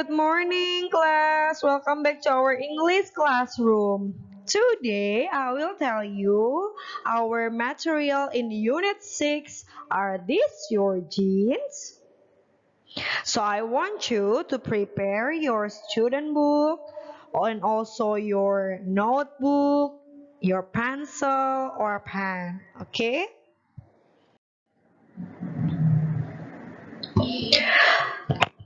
good morning, class. Welcome back to our English classroom. Today, I will tell you our material in Unit 6. Are these your jeans? So I want you to prepare your student book and also your notebook, your pencil or pen, okay?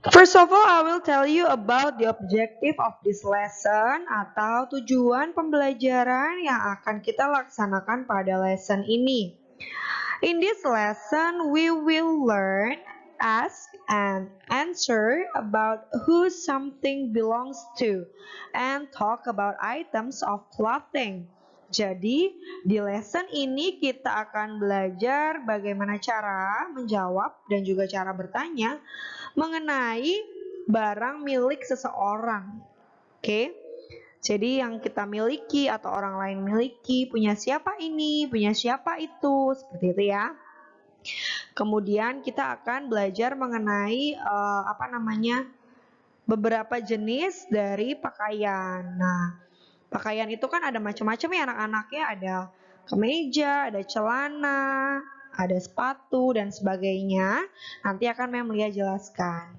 First of all, I will tell you about the objective of this lesson atau tujuan pembelajaran yang akan kita laksanakan pada lesson ini. In this lesson, we will learn, ask, and answer about who something belongs to, and talk about items of clothing. Jadi, di lesson ini kita akan belajar bagaimana cara menjawab dan juga cara bertanya mengenai barang milik seseorang. Oke. Jadi yang kita miliki atau orang lain miliki, punya siapa ini, punya siapa itu, seperti itu ya. Kemudian kita akan belajar mengenai beberapa jenis dari pakaian. Nah, pakaian itu kan ada macam-macam ya anak-anaknya, ada kemeja, ada celana, ada sepatu dan sebagainya. Nanti akan Mem Lia jelaskan.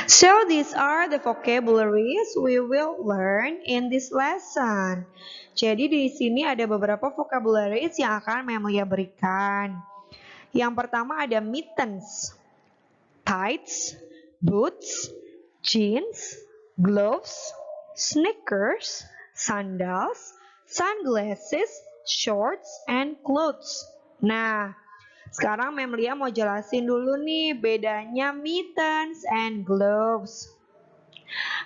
So these are the vocabularies we will learn in this lesson. Jadi di sini ada beberapa vocabularies yang akan Mem Lia berikan. Yang pertama ada mittens, tights, boots, jeans, gloves, sneakers, sandals, sunglasses, shorts, and clothes. Nah, sekarang Mem Lia mau jelasin dulu nih bedanya mittens and gloves.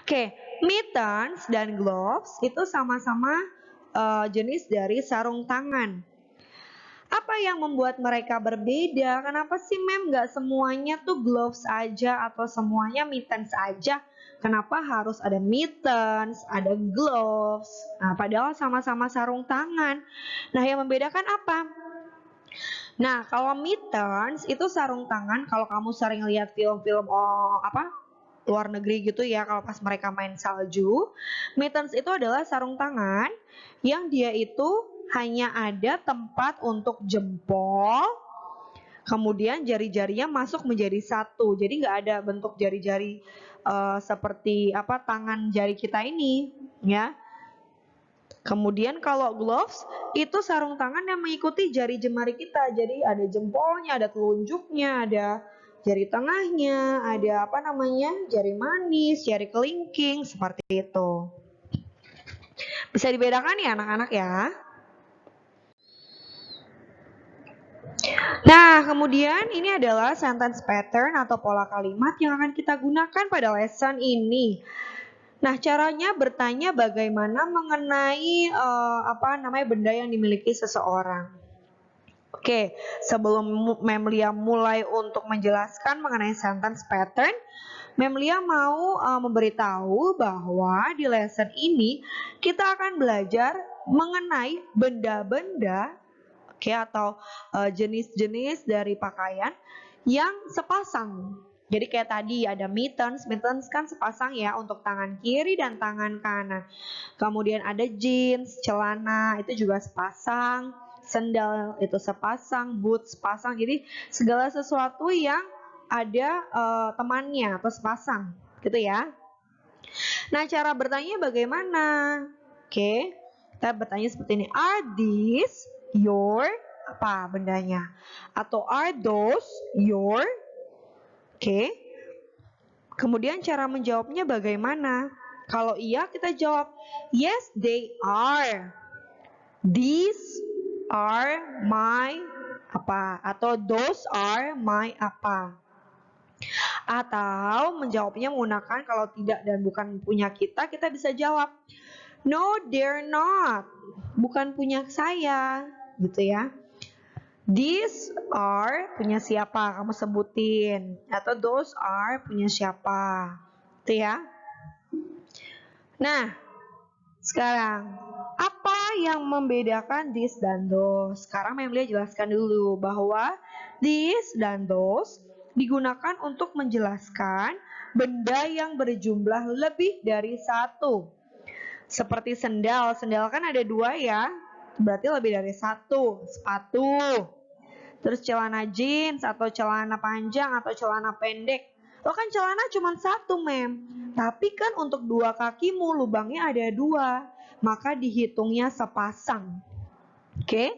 Oke, mittens dan gloves itu sama-sama jenis dari sarung tangan. Apa yang membuat mereka berbeda? Kenapa sih Mem nggak semuanya tuh gloves aja atau semuanya mittens aja? Kenapa harus ada mittens, ada gloves? Nah, padahal sama-sama sarung tangan. Nah, yang membedakan apa? Nah, kalau mittens itu sarung tangan. Kalau kamu sering lihat film-film luar negeri gitu ya, kalau pas mereka main salju, mittens itu adalah sarung tangan yang dia itu hanya ada tempat untuk jempol, kemudian jari-jarinya masuk menjadi satu. Jadi nggak ada bentuk jari-jari seperti tangan jari kita ini, ya. Kemudian kalau gloves itu sarung tangan yang mengikuti jari jemari kita. Jadi ada jempolnya, ada telunjuknya, ada jari tengahnya, ada jari manis, jari kelingking, seperti itu. Bisa dibedakan ya anak-anak ya. Nah, kemudian ini adalah sentence pattern atau pola kalimat yang akan kita gunakan pada lesson ini. Nah, caranya bertanya bagaimana mengenai benda yang dimiliki seseorang. Oke, sebelum Mem Lia mulai untuk menjelaskan mengenai sentence pattern, Mem Lia mau memberitahu bahwa di lesson ini kita akan belajar mengenai benda-benda atau jenis-jenis dari pakaian yang sepasang. Jadi kayak tadi ada mittens kan sepasang ya untuk tangan kiri dan tangan kanan. Kemudian ada jeans, celana itu juga sepasang, sandal itu sepasang, boots sepasang. Jadi segala sesuatu yang ada temannya atau sepasang, gitu ya. Nah, cara bertanya bagaimana? Oke, kita bertanya seperti ini. Are these your bendanya? Atau are those your? Oke. Kemudian cara menjawabnya bagaimana? Kalau iya kita jawab yes they are. These are my atau those are my Atau menjawabnya menggunakan kalau tidak dan bukan punya kita bisa jawab no they're not. Bukan punya saya, gitu ya. These are punya siapa? Kamu sebutin. Atau those are punya siapa? Itu ya. Nah, sekarang apa yang membedakan this dan those? Sekarang Mem Lia jelaskan dulu bahwa this dan those digunakan untuk menjelaskan benda yang berjumlah lebih dari satu. Seperti sendal, sendal kan ada dua ya, berarti lebih dari satu. Sepatu, terus celana jeans atau celana panjang atau celana pendek. Lo kan celana cuma satu, Mem. Tapi kan untuk dua kakimu lubangnya ada dua, maka dihitungnya sepasang. Oke?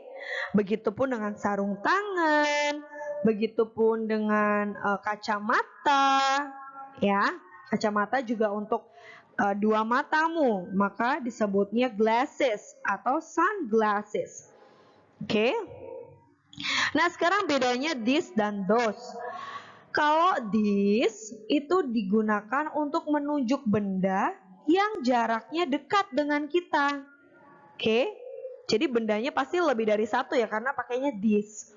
Begitupun dengan sarung tangan, begitupun dengan kacamata, ya. Kacamata juga untuk dua matamu, maka disebutnya glasses atau sunglasses. Oke? Nah, sekarang bedanya this dan those. Kalau this itu digunakan untuk menunjuk benda yang jaraknya dekat dengan kita. Oke? Jadi bendanya pasti lebih dari satu ya, karena pakainya this.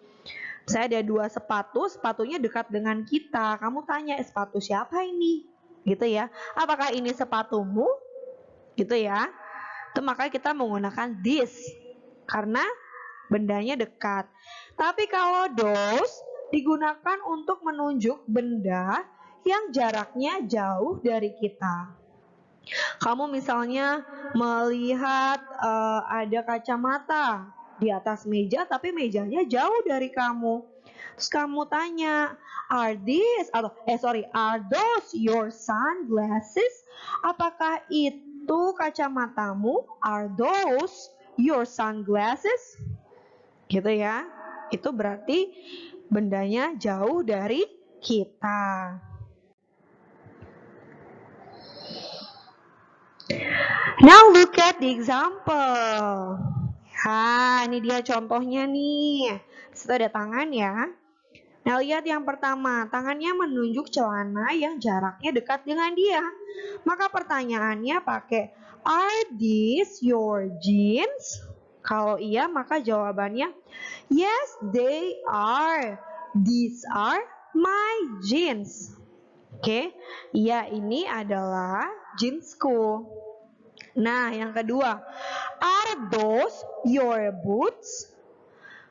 Saya ada dua sepatu, sepatunya dekat dengan kita. Kamu tanya, sepatu siapa ini? Gitu ya. Apakah ini sepatumu? Gitu ya. Itu makanya kita menggunakan this. Karena bendanya dekat. Tapi kalau those digunakan untuk menunjuk benda yang jaraknya jauh dari kita. Kamu misalnya melihat ada kacamata di atas meja, tapi mejanya jauh dari kamu. Terus kamu tanya, are those your sunglasses? Apakah itu kacamatamu? Are those your sunglasses? Gitu ya. Itu berarti bendanya jauh dari kita. Now look at the example. Ini dia contohnya nih. Disitu ada tangan ya. Nah, lihat yang pertama, tangannya menunjuk celana yang jaraknya dekat dengan dia. Maka pertanyaannya pakai, are these your jeans? Kalau iya, maka jawabannya, yes, they are. These are my jeans. Oke, iya ini adalah jeansku. Nah, yang kedua, are those your boots?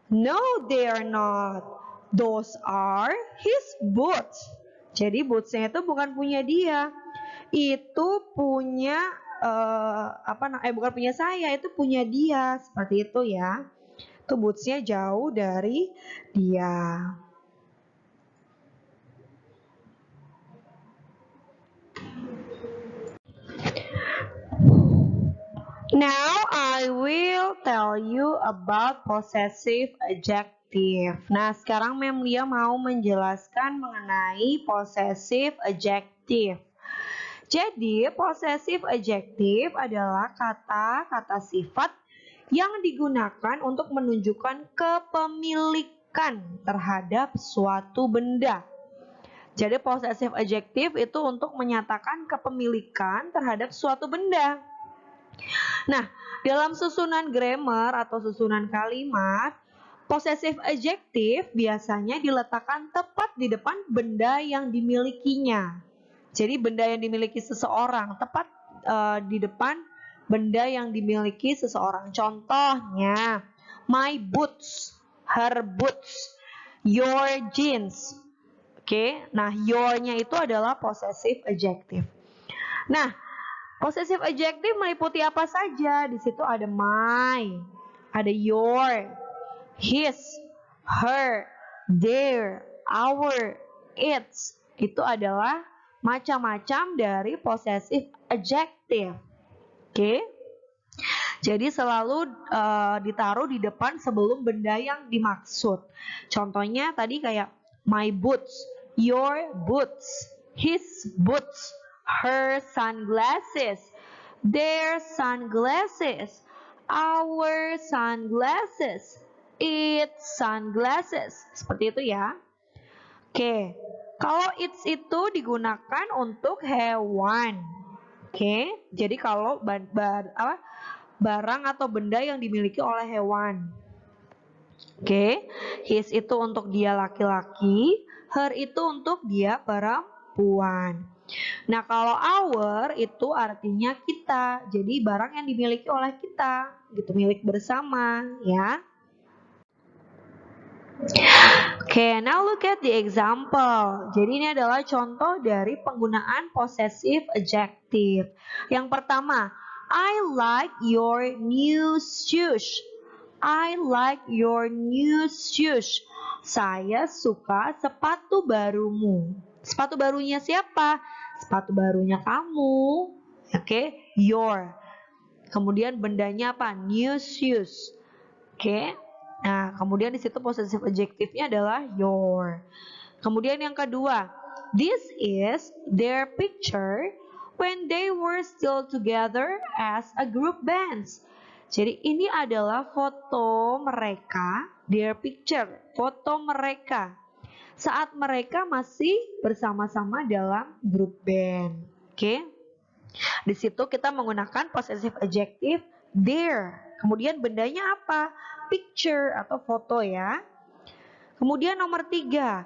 No, they are not. Those are his boots. Jadi bootsnya itu bukan punya dia. Itu punya bukan punya saya, itu punya dia. Seperti itu ya. Itu bootsnya jauh dari dia. Now I will tell you about possessive adjective. Nah, sekarang Mem Lia mau menjelaskan mengenai possessive adjective. Jadi, possessive adjective adalah kata-kata sifat yang digunakan untuk menunjukkan kepemilikan terhadap suatu benda. Jadi, possessive adjective itu untuk menyatakan kepemilikan terhadap suatu benda. Nah, dalam susunan grammar atau susunan kalimat, possessive adjective biasanya diletakkan tepat di depan benda yang dimilikinya. Jadi benda yang dimiliki seseorang tepat di depan benda yang dimiliki seseorang. Contohnya, my boots, her boots, your jeans. Oke, nah your-nya itu adalah possessive adjective. Nah, possessive adjective meliputi apa saja? Di situ ada my, ada your, his, her, their, our, its. Itu adalah macam-macam dari possessive adjective. Oke? Jadi selalu ditaruh di depan sebelum benda yang dimaksud. Contohnya tadi kayak my boots, your boots, his boots, her sunglasses, their sunglasses, our sunglasses, its sunglasses. Seperti itu ya. Oke, kalau its itu digunakan untuk hewan. Oke, jadi kalau barang atau benda yang dimiliki oleh hewan. Oke, his itu untuk dia laki-laki, her itu untuk dia perempuan. Nah, kalau our itu artinya kita. Jadi barang yang dimiliki oleh kita, gitu, milik bersama, ya. Okay, now look at the example. Jadi ini adalah contoh dari penggunaan possessive adjective. Yang pertama, I like your new shoes. I like your new shoes. Saya suka sepatu barumu. Sepatu barunya siapa? Sepatu barunya kamu. Oke, your. Kemudian bendanya apa? New shoes. Oke. Nah, kemudian di situ possessive adjective-nya adalah your. Kemudian yang kedua, this is their picture when they were still together as a group band. Jadi ini adalah foto mereka, their picture, foto mereka saat mereka masih bersama-sama dalam grup band. Oke. Di situ kita menggunakan possessive adjective their. Kemudian bendanya apa? Picture atau foto ya. Kemudian nomor 3.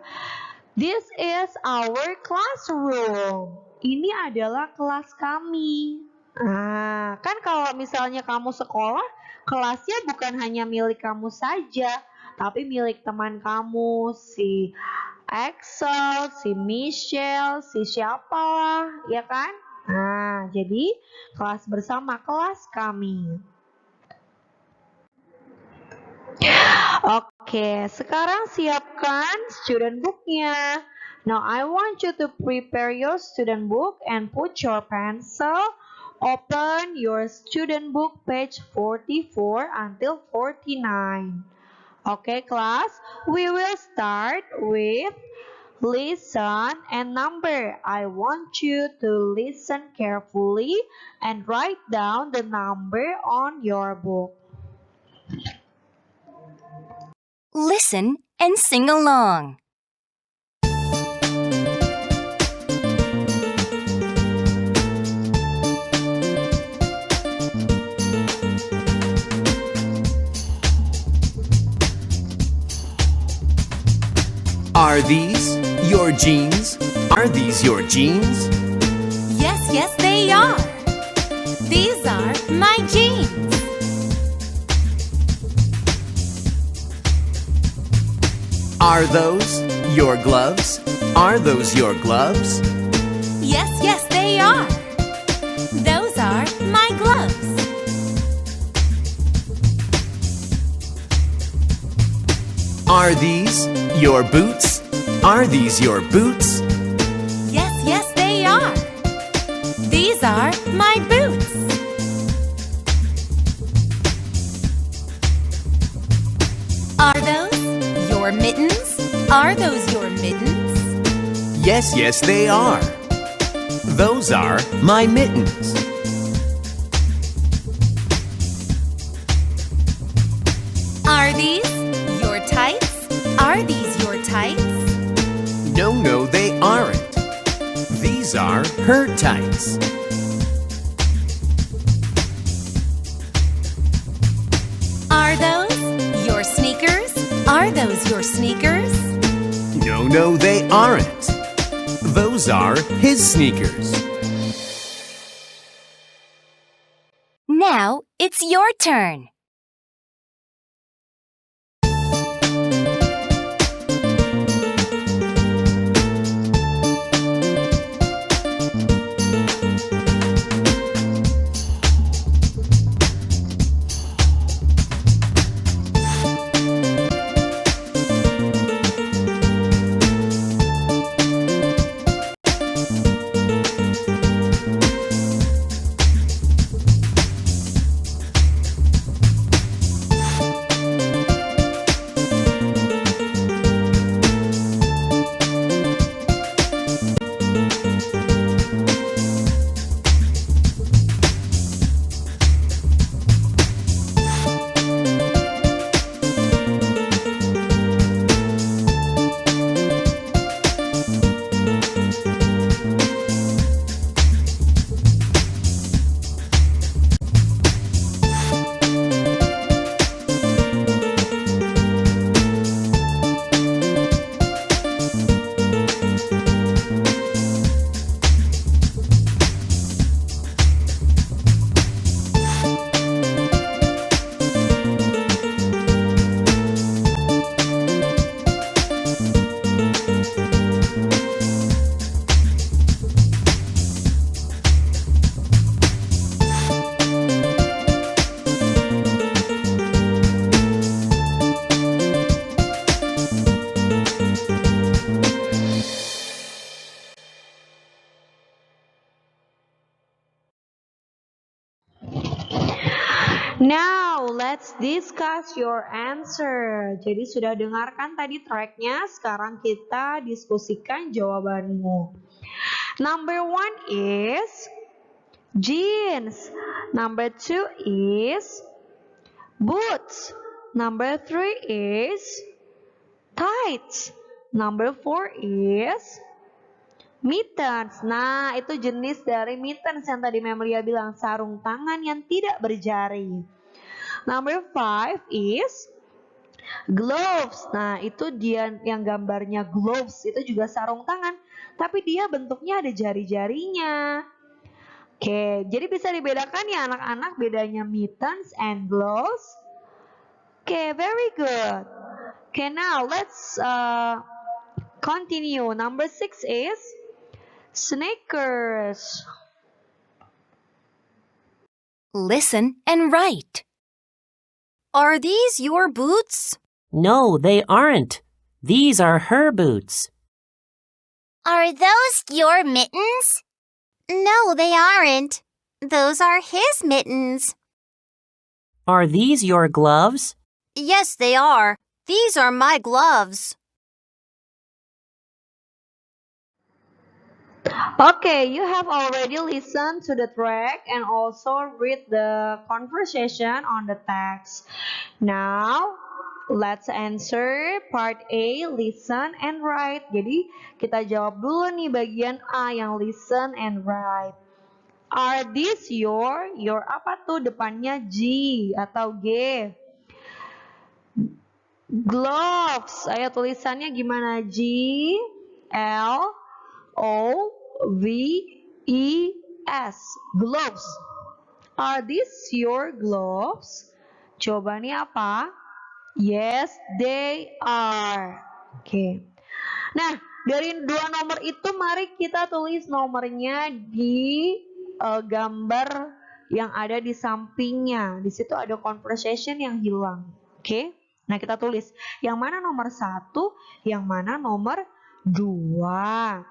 This is our classroom. Ini adalah kelas kami. Nah, kan kalau misalnya kamu sekolah, kelasnya bukan hanya milik kamu saja, tapi milik teman kamu, si Axel, si Michelle, si siapa lah, ya kan? Nah, jadi kelas bersama, kelas kami. Oke, sekarang siapkan student booknya. Now I want you to prepare your student book and put your pencil. Open your student book page 44 until 49. Okay, class, we will start with listen and number. I want you to listen carefully and write down the number on your book. Listen and sing along. Are these your jeans? Are these your jeans? Yes, yes, they are. These are my jeans. Are those your gloves? Are those your gloves? Yes, yes, they are. Those are my gloves. Are these your boots? Are these your boots? Yes, yes, they are. These are my boots. Are those your mittens? Are those your mittens? Yes, yes, they are. Those are my mittens. Are these your tights? Are these your tights? No, no, they aren't. These are her tights. Are those your sneakers? Are those your sneakers? No, no, they aren't. Those are his sneakers. Now it's your turn. let's discuss your answer. Jadi sudah dengarkan tadi tracknya, sekarang kita diskusikan jawabanmu. Number 1 is jeans. Number 2 is boots. Number 3 is tights. Number 4 is mittens. Nah, itu jenis dari mittens yang tadi Memelia bilang, sarung tangan yang tidak berjari. Number 5 is gloves. Nah, itu dia yang gambarnya gloves, itu juga sarung tangan, tapi dia bentuknya ada jari-jarinya. Oke, jadi bisa dibedakan ya anak-anak bedanya mittens and gloves. Oke, very good. Okay, now let's continue. Number 6 is sneakers. Listen and write. Are these your boots? No, they aren't. These are her boots. Are those your mittens? No, they aren't. Those are his mittens. Are these your gloves? Yes, they are. These are my gloves. Okay, you have already listened to the track and also read the conversation on the text. Now, let's answer part A, listen and write. Jadi, kita jawab dulu nih bagian A yang listen and write. Are these your apa tuh depannya G atau G? Gloves. Ayo tulisannya gimana? G L O V E S. Gloves. Are these your gloves? Jawabannya apa? Yes, they are. Oke. Nah, dari dua nomor itu mari kita tulis nomornya di gambar yang ada di sampingnya. Di situ ada conversation yang hilang. Oke. Nah, kita tulis yang mana nomor 1, yang mana nomor 2.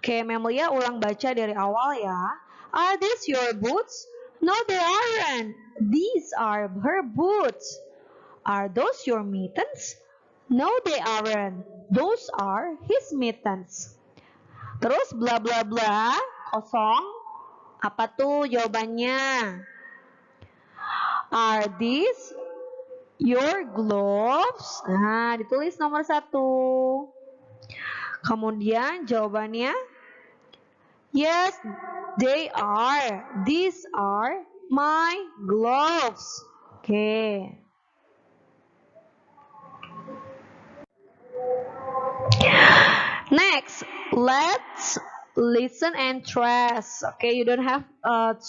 Oke, Memelia ulang baca dari awal ya. Are these your boots? No, they aren't. These are her boots. Are those your mittens? No, they aren't. Those are his mittens. Terus bla bla bla, kosong. Apa tuh jawabannya? Are these your gloves? Nah, ditulis nomor 1. Kemudian jawabannya, yes, they are. These are my gloves. Oke. Next, let's listen and trace. Okay, you don't have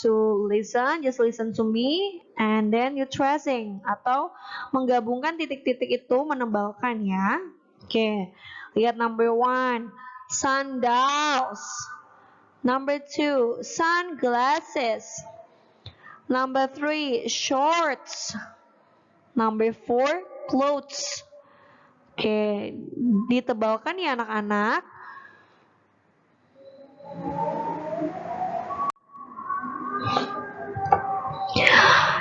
to listen, just listen to me and then you tracing atau menggabungkan titik-titik itu menebalkan ya. Okay, lihat number 1, sandals. Number 2, sunglasses. Number 3, shorts. Number 4, clothes. Oke, ditebalkan ya anak-anak.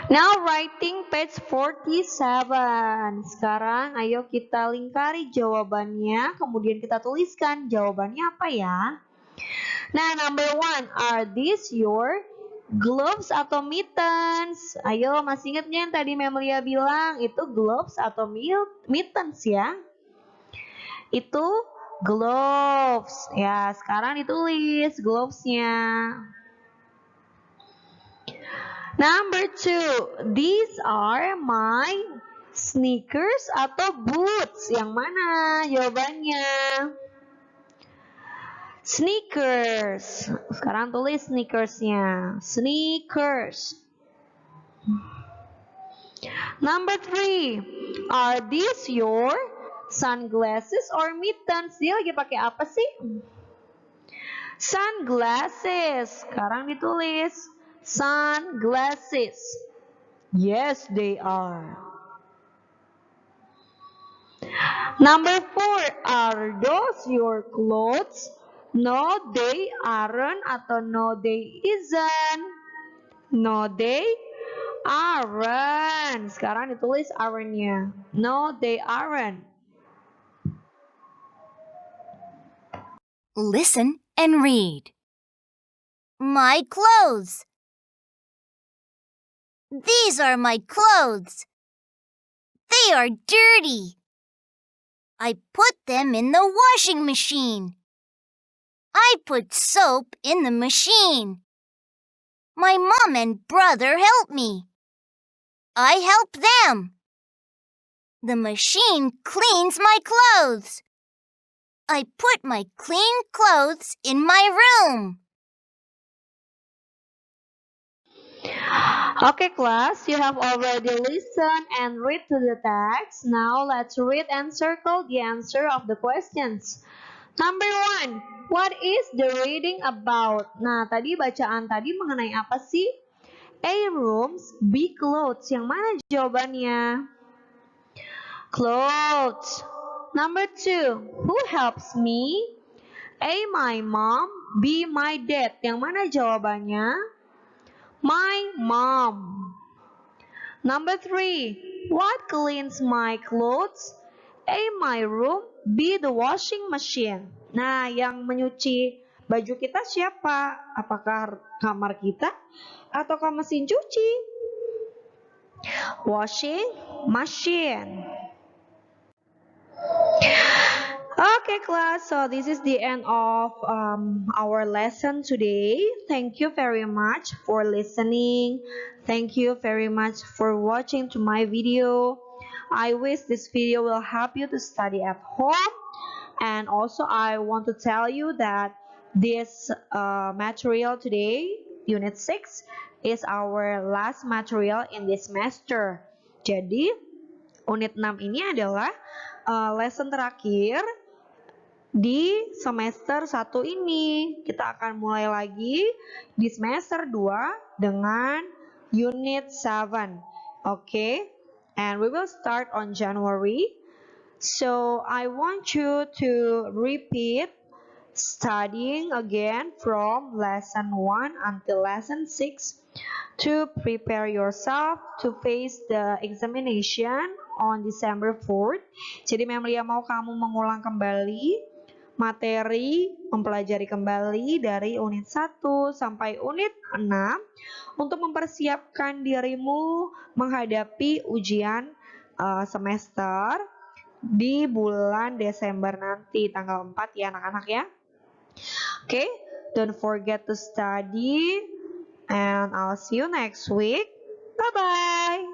Now writing page 47. Sekarang ayo kita lingkari jawabannya, kemudian kita tuliskan jawabannya apa ya. Nah, number 1, are these your gloves atau mittens? Ayo, masih ingat yang tadi Memelia bilang itu gloves atau mittens ya? Itu gloves. Ya, sekarang ditulis glovesnya. Number 2, these are my sneakers atau boots. Yang mana jawabannya? Sneakers. Sekarang tulis sneakersnya. Sneakers. Number 3, are these your sunglasses or mittens? Dia lagi pakai apa sih? Sunglasses. Sekarang ditulis sunglasses. Yes, they are. Number 4, are those your clothes? No, they aren't atau no, they isn't. No, they Aren't. Sekarang ditulis aren't-nya. No, they aren't. Listen and read. My clothes. These are my clothes. They are dirty. I put them in the washing machine. I put soap in the machine. My mom and brother help me. I help them. The machine cleans my clothes. I put my clean clothes in my room. Okay, class, you have already listened and read to the text. Now let's read and circle the answer of the questions. Number 1, what is the reading about? Nah, tadi bacaan tadi mengenai apa sih? A rooms, B clothes. Yang mana jawabannya? Clothes. Number 2, who helps me? A, my mom, B, my dad. Yang mana jawabannya? My mom. Number 3, what cleans my clothes? A, my room, B, the washing machine. Nah, yang menyuci baju kita siapa? Apakah kamar kita ataukah mesin cuci? Washing machine. Okay, class, so this is the end of our lesson today. Thank you very much for listening. Thank you very much for watching to my video. I wish this video will help you to study at home. And also I want to tell you that this material today, Unit 6, is our last material in this semester. Jadi, Unit 6 ini adalah lesson terakhir di semester 1 ini. Kita akan mulai lagi di semester 2 dengan Unit 7. Okay? And we will start on January. So, I want you to repeat studying again from lesson 1 until lesson 6 to prepare yourself to face the examination on December 4th. Jadi Memlia mau kamu mengulang kembali materi, mempelajari kembali dari unit 1 sampai unit 6 untuk mempersiapkan dirimu menghadapi ujian semester di bulan Desember nanti, tanggal 4 ya anak-anak ya. Okay, don't forget to study and I'll see you next week. Bye-bye.